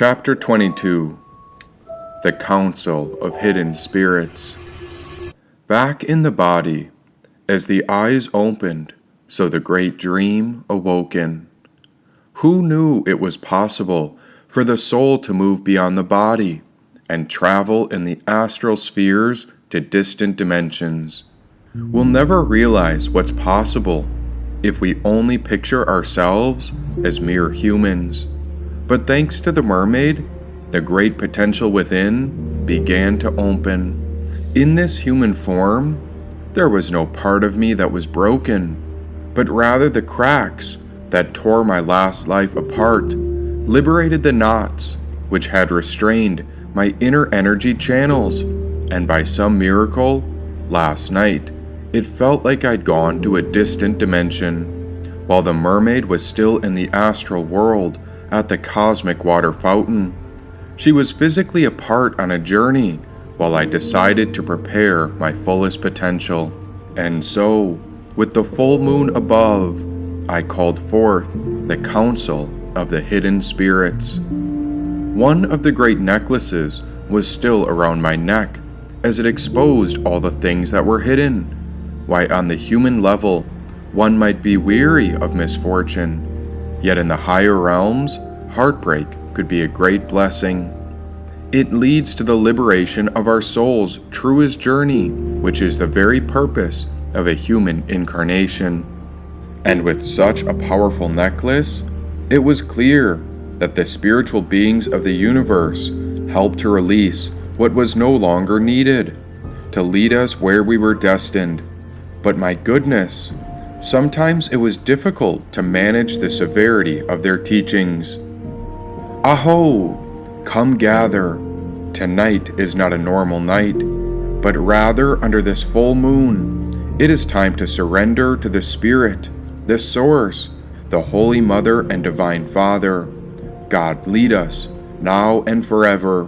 Chapter 22. The Council of Hidden Spirits. Back in the body, as the eyes opened, so the great dream awoken. Who knew it was possible for the soul to move beyond the body and travel in the astral spheres to distant dimensions? We'll never realize what's possible if we only picture ourselves as mere humans. But thanks to the mermaid, the great potential within began to open. In this human form, there was no part of me that was broken, but rather the cracks that tore my last life apart, liberated the knots which had restrained my inner energy channels, and by some miracle, last night, it felt like I'd gone to a distant dimension, while the mermaid was still in the astral world at the cosmic water fountain. She was physically apart on a journey while I decided to prepare my fullest potential. And so, with the full moon above, I called forth the Council of the Hidden Spirits. One of the great necklaces was still around my neck as it exposed all the things that were hidden. Why, on the human level, one might be weary of misfortune, yet in the higher realms, heartbreak could be a great blessing. It leads to the liberation of our soul's truest journey, which is the very purpose of a human incarnation. And with such a powerful necklace, it was clear that the spiritual beings of the universe helped to release what was no longer needed, to lead us where we were destined. But my goodness, sometimes it was difficult to manage the severity of their teachings. Aho! Come gather. Tonight is not a normal night, but rather under this full moon, it is time to surrender to the Spirit, the Source, the Holy Mother and Divine Father. God lead us, now and forever.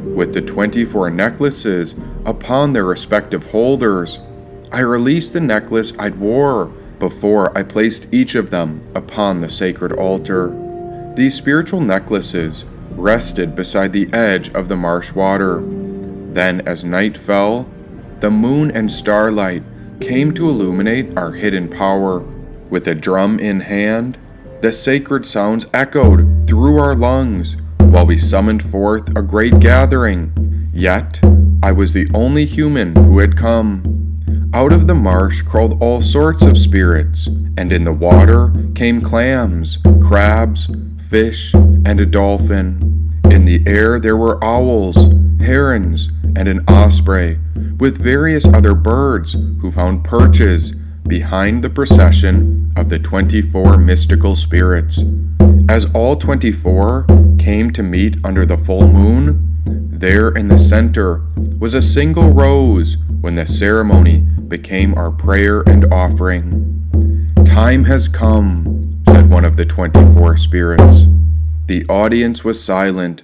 With the 24 necklaces upon their respective holders, I released the necklace I'd wore before I placed each of them upon the sacred altar. These spiritual necklaces rested beside the edge of the marsh water. Then, as night fell, the moon and starlight came to illuminate our hidden power. With a drum in hand, the sacred sounds echoed through our lungs while we summoned forth a great gathering. Yet, I was the only human who had come. Out of the marsh crawled all sorts of spirits, and in the water came clams, crabs, fish, and a dolphin. In the air there were owls, herons, and an osprey, with various other birds who found perches behind the procession of the 24 mystical spirits. As all 24 came to meet under the full moon, there in the center was a single rose when the ceremony became our prayer and offering. Time has come, said one of the 24 spirits. The audience was silent,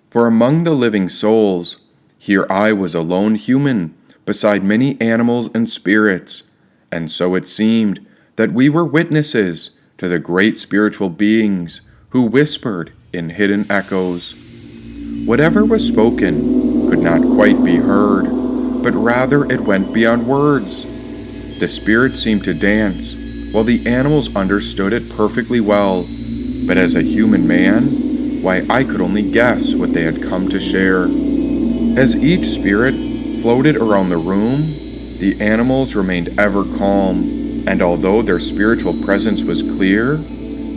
for among the living souls, here I was a lone human beside many animals and spirits, and so it seemed that we were witnesses to the great spiritual beings who whispered in hidden echoes. Whatever was spoken could not quite be heard, but rather it went beyond words. The spirits seemed to dance, while the animals understood it perfectly well. But as a human man, why, I could only guess what they had come to share. As each spirit floated around the room, the animals remained ever calm, and although their spiritual presence was clear,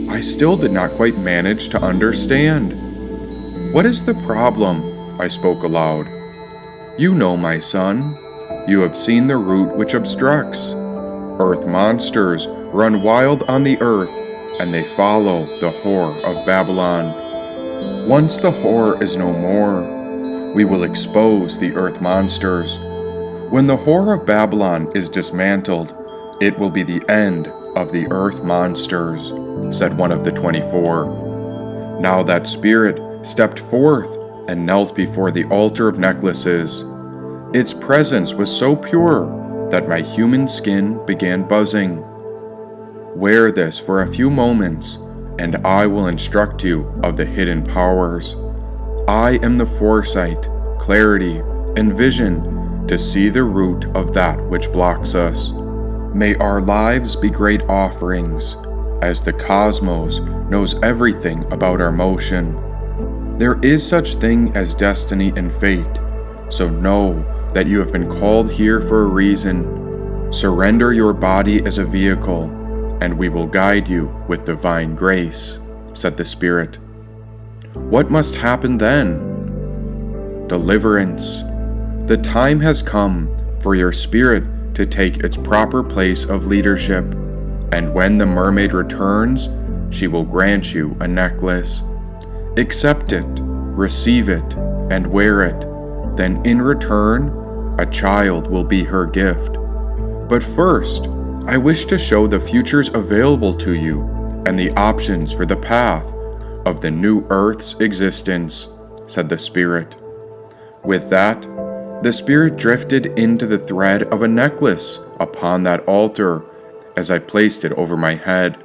I still did not quite manage to understand. What is the problem? I spoke aloud. You know, my son, you have seen the root which obstructs. Earth monsters run wild on the earth, and they follow the whore of Babylon. Once the whore is no more, we will expose the earth monsters. When the whore of Babylon is dismantled, it will be the end of the earth monsters, said one of the 24. Now that spirit stepped forth and knelt before the altar of necklaces. Its presence was so pure that my human skin began buzzing. Wear this for a few moments, and I will instruct you of the hidden powers. I am the foresight, clarity, and vision to see the root of that which blocks us. May our lives be great offerings, as the cosmos knows everything about our motion. There is such thing as destiny and fate, so know that you have been called here for a reason. Surrender your body as a vehicle, and we will guide you with divine grace, said the Spirit. What must happen then? Deliverance. The time has come for your spirit to take its proper place of leadership, and when the mermaid returns, she will grant you a necklace. Accept it, receive it, and wear it. Then in return, a child will be her gift. But first, I wish to show the futures available to you and the options for the path of the new Earth's existence, said the Spirit. With that, the Spirit drifted into the thread of a necklace upon that altar as I placed it over my head.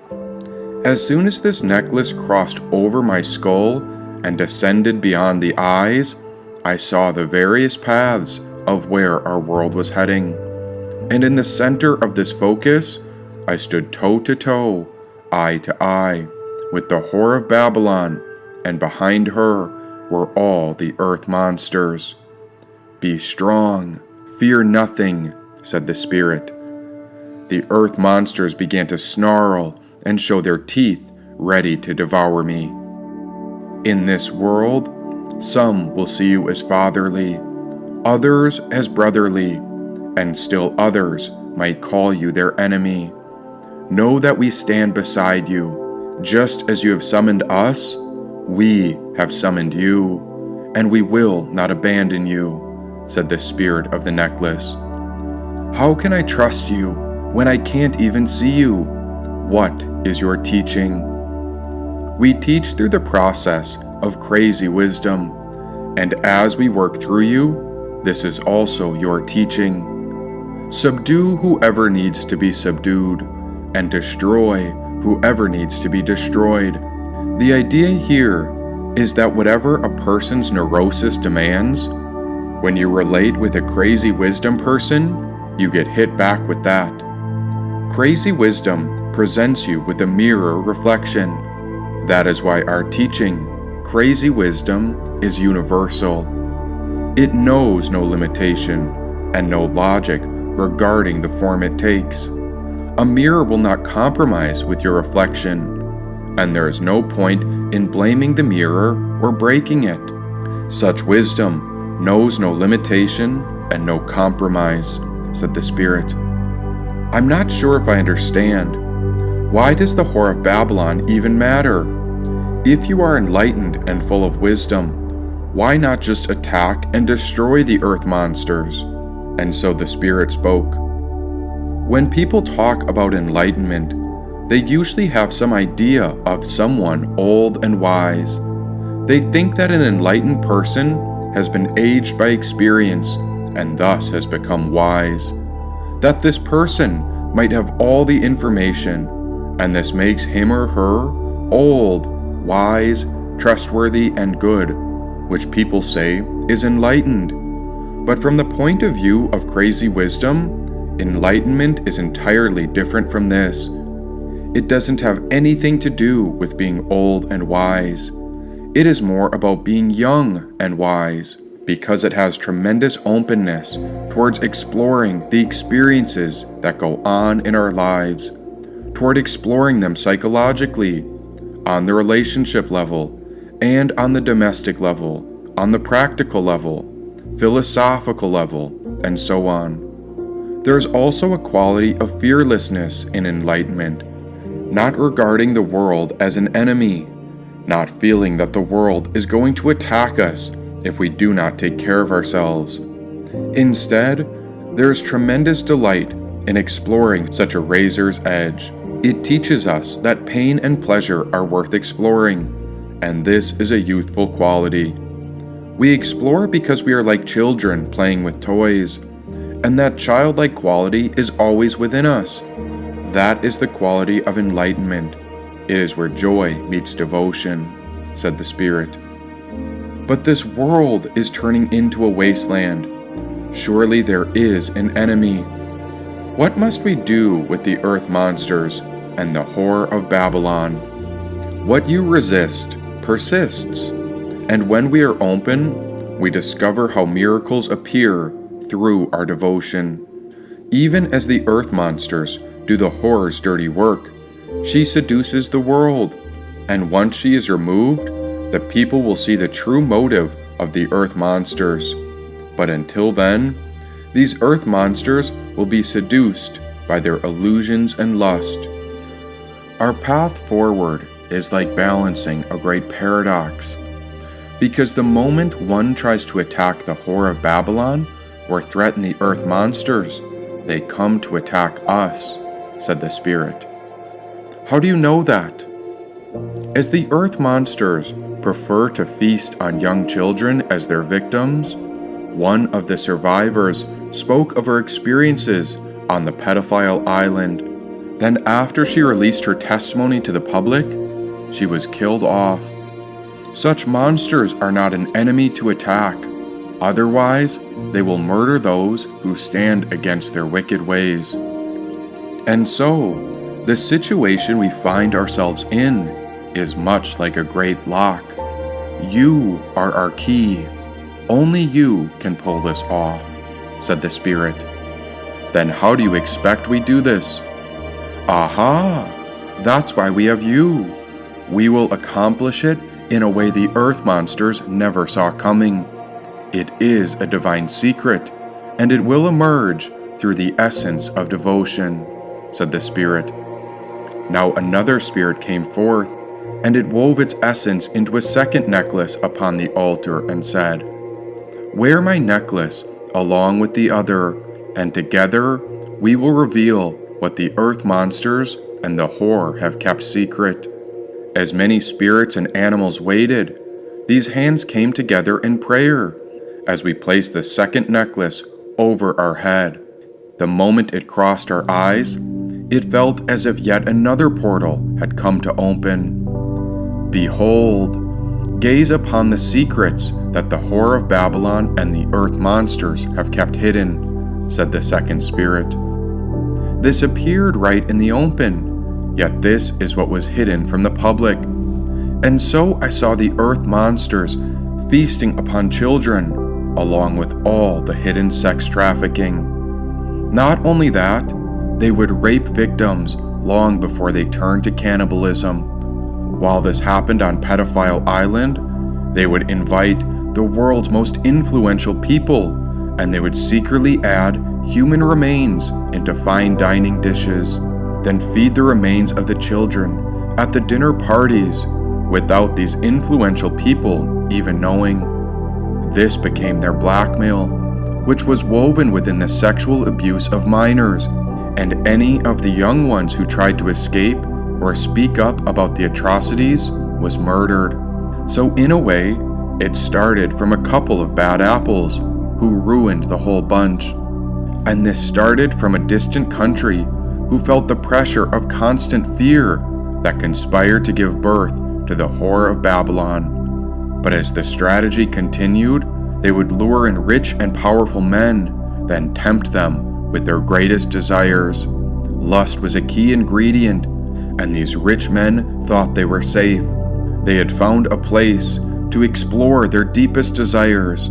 As soon as this necklace crossed over my skull and descended beyond the eyes, I saw the various paths of where our world was heading. And in the center of this focus, I stood toe to toe, eye to eye, with the whore of Babylon, and behind her were all the earth monsters. Be strong, fear nothing, said the Spirit. The earth monsters began to snarl and show their teeth, ready to devour me. In this world, some will see you as fatherly, others as brotherly, and still others might call you their enemy. Know that we stand beside you. Just as you have summoned us, we have summoned you, and we will not abandon you, said the Spirit of the necklace. How can I trust you when I can't even see you? What is your teaching? We teach through the process of crazy wisdom, and as we work through you, this is also your teaching. Subdue whoever needs to be subdued, and destroy whoever needs to be destroyed. The idea here is that whatever a person's neurosis demands, when you relate with a crazy wisdom person, you get hit back with that. Crazy wisdom presents you with a mirror reflection. That is why our teaching, crazy wisdom, is universal. It knows no limitation and no logic regarding the form it takes. A mirror will not compromise with your reflection, and there is no point in blaming the mirror or breaking it. Such wisdom knows no limitation and no compromise, said the Spirit. I'm not sure if I understand. Why does the whore of Babylon even matter? If you are enlightened and full of wisdom, why not just attack and destroy the earth monsters? And so the Spirit spoke. When people talk about enlightenment, they usually have some idea of someone old and wise. They think that an enlightened person has been aged by experience and thus has become wise. That this person might have all the information, and this makes him or her old, wise, trustworthy, and good, which people say is enlightened. But from the point of view of crazy wisdom, enlightenment is entirely different from this. It doesn't have anything to do with being old and wise. It is more about being young and wise, because it has tremendous openness towards exploring the experiences that go on in our lives, toward exploring them psychologically, on the relationship level, and on the domestic level, on the practical level, philosophical level, and so on. There is also a quality of fearlessness in enlightenment, not regarding the world as an enemy, not feeling that the world is going to attack us if we do not take care of ourselves. Instead, there is tremendous delight in exploring such a razor's edge. It teaches us that pain and pleasure are worth exploring, and this is a youthful quality. We explore because we are like children playing with toys, and that childlike quality is always within us. That is the quality of enlightenment. It is where joy meets devotion, said the Spirit. But this world is turning into a wasteland. Surely there is an enemy. What must we do with the earth monsters and the whore of Babylon? What you resist persists, and when we are open, we discover how miracles appear through our devotion. Even as the earth monsters do the whore's dirty work, she seduces the world, and once she is removed, the people will see the true motive of the earth monsters. But until then, these earth monsters will be seduced by their illusions and lust. Our path forward is like balancing a great paradox, because the moment one tries to attack the whore of Babylon or threaten the earth monsters, they come to attack us, said the Spirit. How do you know that? As the earth monsters prefer to feast on young children as their victims, one of the survivors spoke of her experiences on the pedophile island. Then after she released her testimony to the public, she was killed off. Such monsters are not an enemy to attack. Otherwise, they will murder those who stand against their wicked ways. And so, the situation we find ourselves in is much like a great lock. You are our key. Only you can pull this off, said the Spirit. Then how do you expect we do this? Aha! That's why we have you. We will accomplish it in a way the earth monsters never saw coming. It is a divine secret, and it will emerge through the essence of devotion, said the Spirit. Now another spirit came forth, and it wove its essence into a second necklace upon the altar and said, "Wear my necklace along with the other, and together we will reveal what the earth monsters and the whore have kept secret." As many spirits and animals waited, these hands came together in prayer as we placed the second necklace over our head. The moment it crossed our eyes, it felt as if yet another portal had come to open. Behold, gaze upon the secrets that the whore of Babylon and the earth monsters have kept hidden, said the second spirit. This appeared right in the open, yet this is what was hidden from the public. And so I saw the earth monsters feasting upon children, along with all the hidden sex trafficking. Not only that, they would rape victims long before they turned to cannibalism. While this happened on Pedophile Island, they would invite the world's most influential people, and they would secretly add human remains into fine dining dishes, then feed the remains of the children at the dinner parties without these influential people even knowing. This became their blackmail, which was woven within the sexual abuse of minors, and any of the young ones who tried to escape or speak up about the atrocities was murdered. So in a way, it started from a couple of bad apples who ruined the whole bunch. And this started from a distant country who felt the pressure of constant fear that conspired to give birth to the whore of Babylon. But as the strategy continued, they would lure in rich and powerful men, then tempt them with their greatest desires. Lust was a key ingredient, and these rich men thought they were safe. They had found a place to explore their deepest desires,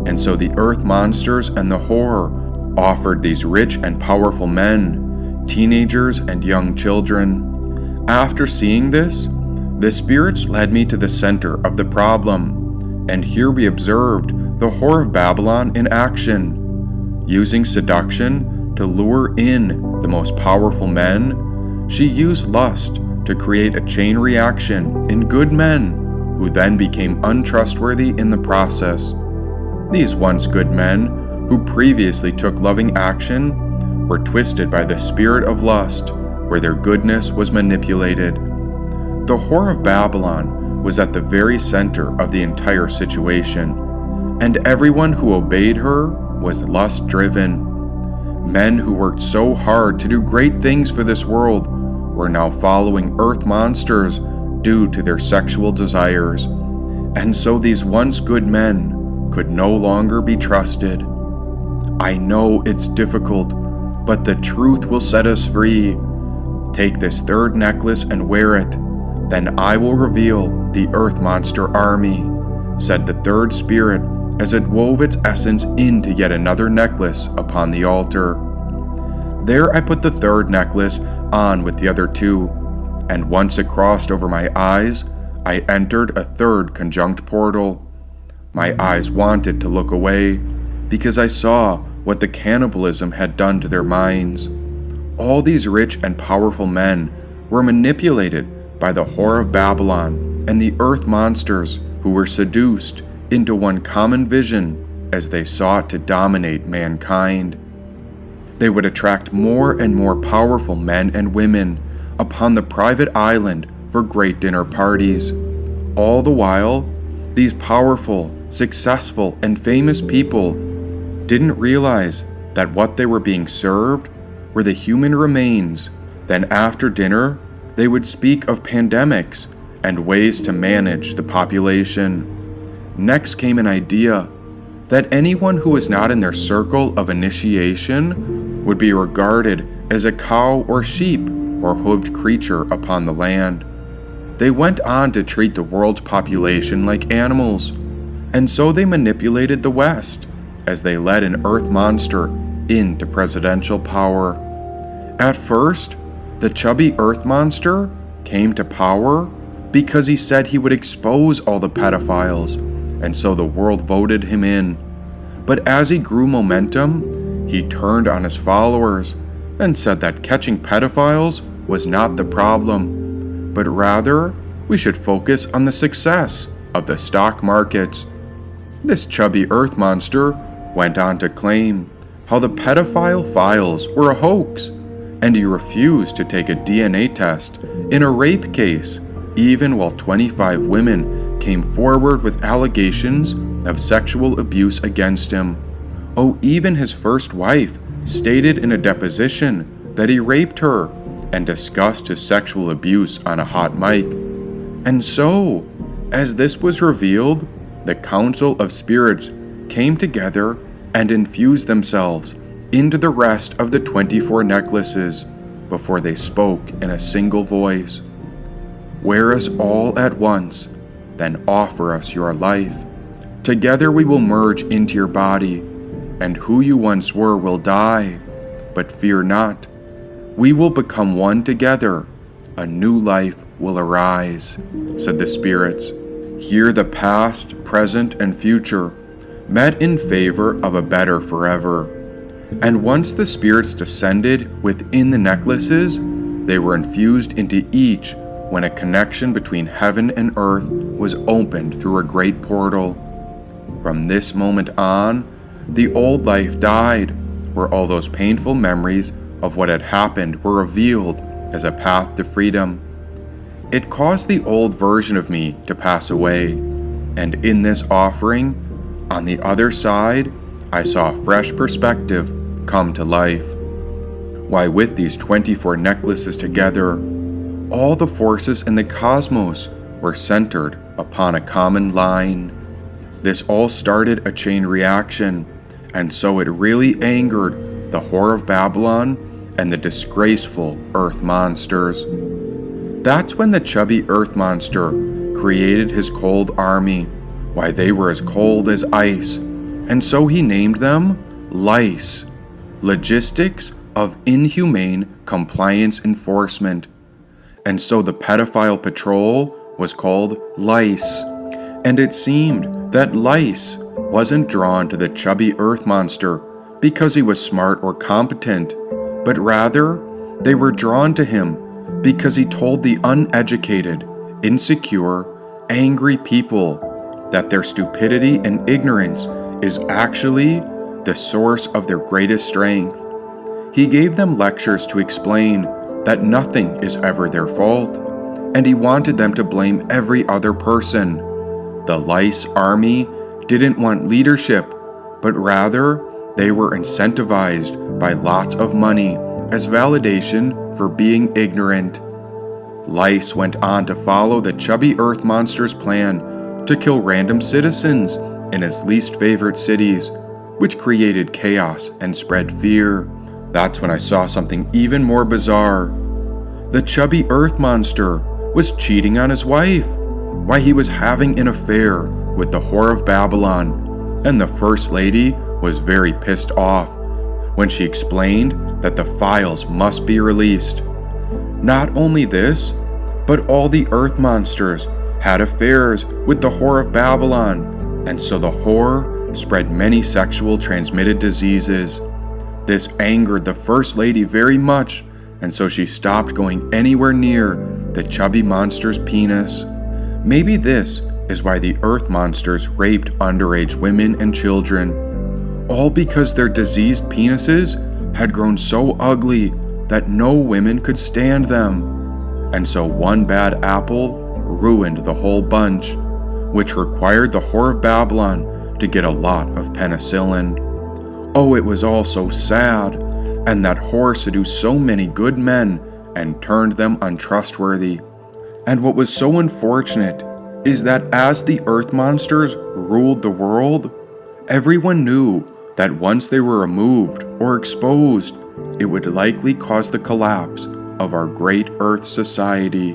and so the earth monsters and the whore offered these rich and powerful men, teenagers and young children. After seeing this, the spirits led me to the center of the problem, and here we observed the whore of Babylon in action. Using seduction to lure in the most powerful men, she used lust to create a chain reaction in good men, who then became untrustworthy in the process. These once good men, who previously took loving action, were twisted by the spirit of lust, where their goodness was manipulated. The whore of Babylon was at the very center of the entire situation, and everyone who obeyed her was lust-driven. Men who worked so hard to do great things for this world were now following earth monsters due to their sexual desires, and so these once good men could no longer be trusted. I know it's difficult, but the truth will set us free. Take this third necklace and wear it, then I will reveal the earth monster army, said the third spirit as it wove its essence into yet another necklace upon the altar. There I put the third necklace on with the other two, and once it crossed over my eyes, I entered a third conjunct portal. My eyes wanted to look away, because I saw what the cannibalism had done to their minds. All these rich and powerful men were manipulated by the whore of Babylon and the earth monsters, who were seduced into one common vision as they sought to dominate mankind. They would attract more and more powerful men and women upon the private island for great dinner parties. All the while, these powerful, successful, and famous people didn't realize that what they were being served were the human remains. Then after dinner, they would speak of pandemics and ways to manage the population. Next came an idea that anyone who was not in their circle of initiation would be regarded as a cow or sheep or hooved creature upon the land. They went on to treat the world's population like animals, and so they manipulated the West as they led an earth monster into presidential power. At first, the chubby earth monster came to power because he said he would expose all the pedophiles, and so the world voted him in. But as he grew momentum, he turned on his followers and said that catching pedophiles was not the problem, but rather we should focus on the success of the stock markets. This chubby earth monster went on to claim how the pedophile files were a hoax, and he refused to take a DNA test in a rape case, even while 25 women came forward with allegations of sexual abuse against him. Oh, even his first wife stated in a deposition that he raped her and discussed his sexual abuse on a hot mic. And so, as this was revealed, the Council of Spirits came together and infused themselves into the rest of the 24 necklaces before they spoke in a single voice. Wear us all at once, then offer us your life. Together we will merge into your body, and who you once were will die. But fear not, we will become one together. A new life will arise, said the spirits. Here the past, present, and future met in favor of a better forever. And once the spirits descended within the necklaces, they were infused into each when a connection between heaven and earth was opened through a great portal. From this moment on, the old life died, where all those painful memories of what had happened were revealed as a path to freedom. It caused the old version of me to pass away, and in this offering, on the other side, I saw a fresh perspective come to life. Why, with these 24 necklaces together, all the forces in the cosmos were centered upon a common line. This all started a chain reaction, and so it really angered the whore of Babylon and the disgraceful earth monsters. That's when the chubby earth monster created his cold army. Why, they were as cold as ice, and so he named them lice, logistics of inhumane compliance enforcement. And so the pedophile patrol was called Lice, and it seemed that Lice wasn't drawn to the chubby earth monster because he was smart or competent, but rather they were drawn to him because he told the uneducated, insecure, angry people that their stupidity and ignorance is actually the source of their greatest strength. He gave them lectures to explain that nothing is ever their fault, and he wanted them to blame every other person. The lice army didn't want leadership, but rather they were incentivized by lots of money as validation for being ignorant. Lice went on to follow the chubby earth monster's plan to kill random citizens in his least favorite cities, which created chaos and spread fear. That's when I saw something even more bizarre. The chubby earth monster was cheating on his wife. Why, he was having an affair with the whore of Babylon, and the First Lady was very pissed off when she explained that the files must be released. Not only this, but all the earth monsters had affairs with the whore of Babylon, and so the whore spread many sexual transmitted diseases. This angered the First Lady very much, and so she stopped going anywhere near the chubby monster's penis. Maybe this is why the earth monsters raped underage women and children, all because their diseased penises had grown so ugly that no women could stand them. And so one bad apple ruined the whole bunch, which required the whore of Babylon to get a lot of penicillin. Oh, it was all so sad, and that whore seduced so many good men and turned them untrustworthy. And what was so unfortunate is that as the earth monsters ruled the world, everyone knew that once they were removed or exposed, it would likely cause the collapse of our great earth society.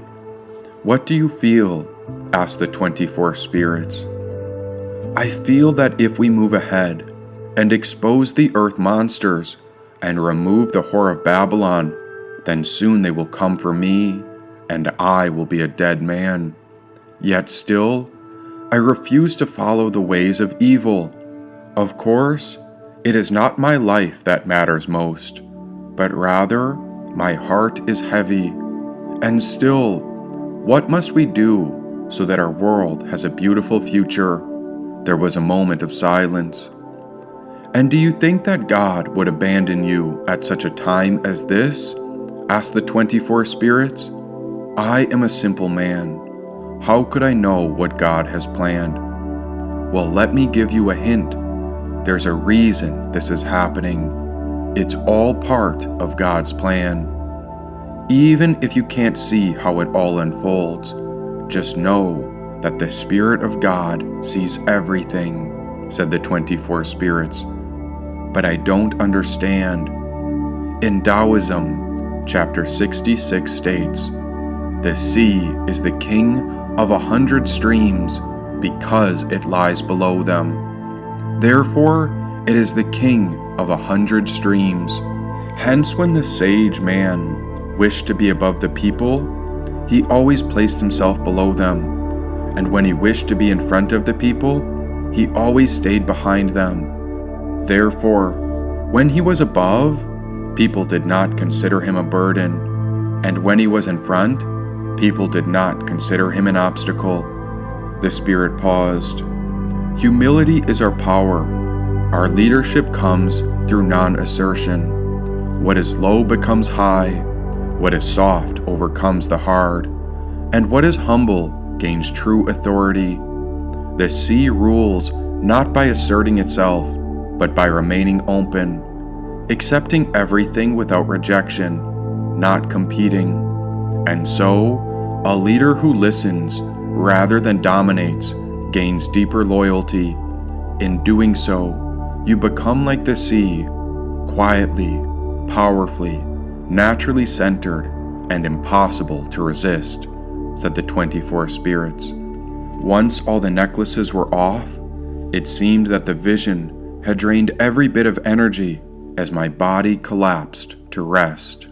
What do you feel? Asked the 24 spirits. I feel that if we move ahead and expose the earth monsters and remove the whore of Babylon, then soon they will come for me, and I will be a dead man. Yet still, I refuse to follow the ways of evil. Of course, it is not my life that matters most, but rather my heart is heavy. And still, what must we do so that our world has a beautiful future? There was a moment of silence. And do you think that God would abandon you at such a time as this? Asked the 24 spirits. I am a simple man. How could I know what God has planned? Well, let me give you a hint. There's a reason this is happening. It's all part of God's plan. Even if you can't see how it all unfolds, just know that the Spirit of God sees everything, said the 24 spirits. But I don't understand. In Taoism, chapter 66 states, the sea is the king of 100 streams because it lies below them. Therefore, it is the king of 100 streams. Hence, when the sage man wished to be above the people, he always placed himself below them. And when he wished to be in front of the people, he always stayed behind them. Therefore, when he was above, people did not consider him a burden. And when he was in front, people did not consider him an obstacle. The Spirit paused. Humility is our power. Our leadership comes through non-assertion. What is low becomes high. What is soft overcomes the hard. And what is humble gains true authority. The sea rules not by asserting itself, but by remaining open, accepting everything without rejection, not competing. And so, a leader who listens rather than dominates gains deeper loyalty. In doing so, you become like the sea, quietly, powerfully, naturally centered, and impossible to resist, said the 24 spirits. Once all the necklaces were off, it seemed that the vision had drained every bit of energy as my body collapsed to rest.